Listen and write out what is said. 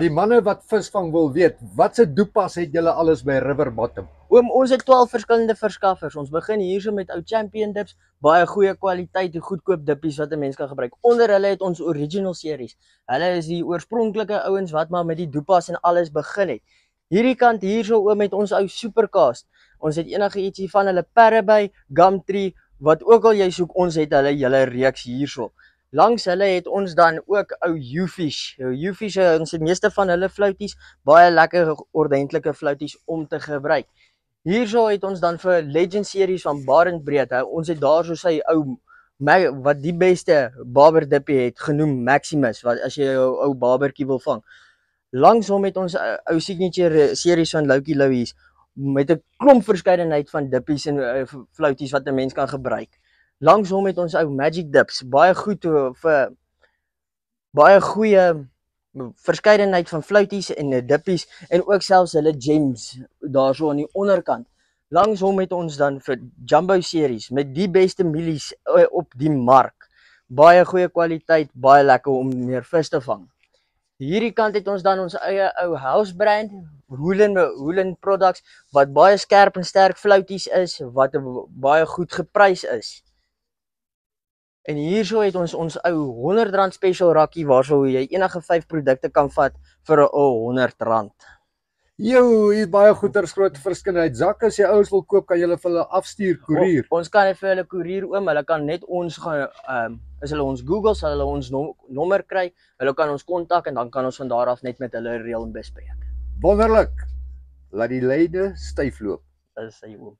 Die manne wat visvang wil weet, watse doepas het julle alles by River Bottom? Oom, ons het 12 verskillende verskaffers. Ons begin hierso met ou Champion dips, baie goeie kwaliteit en goedkoop dippies wat 'n mens kan gebruik. Onder hulle het ons original series. Hulle is die oorspronklike ouens wat maar met die doepas en alles begin het. Hierdie kant hierso oom met ons ou Supercast. Ons het enige ietsie van hulle Parabay, Gumtree, wat ook al jy soek, ons het hulle hele reeks hierso. Langs hulle het ons dan ook ou Ufish. Ufish, ons het meeste van hulle flouties, baie lekker ordentlike flouties om te gebruik. Hierso het ons dan vir Legend series van Barendbreed. Ons het daarso sy ou wat die beste barber dippie het genoem Maximus, wat as jy jou ou barbertjie wil vang. Langs hom het ons ou signature series van Loukie Louis met 'n klomp verskeidenheid van dippies en flouties wat 'n mens kan gebruik. Langs hom het ons ou Magic Dips, baie goed vir baie goeie verskeidenheid van flouties en dippies en ook selfs hulle gems daarso aan die onderkant. Langs hom het ons dan vir Jumbo series met die beste mielies op die mark. Baie goeie kwaliteit, baie lekker om meer vis te vang. Hierdie kant het ons dan ons eie ou house brand, Hoolen products, wat baie skerp en sterk flouties is, wat baie goed geprys is. En hierso het ons ou R100 special rakkie waarso jy enige 5 produkte kan vat vir R100. Hier is baie goeders, groot verskeidenheid. Zakke, as jy ouens wil koop, kan julle vir hulle afstuur, koerier. Ons kan dit vir hulle koerier oom, hulle kan net ons as hulle ons Google, sal hulle ons nommer kry, hulle kan ons kontak en dan kan ons van daar af net met hulle reël en bespreek. Wonderlik. Laat die lyne styf loop. Dis sy oom.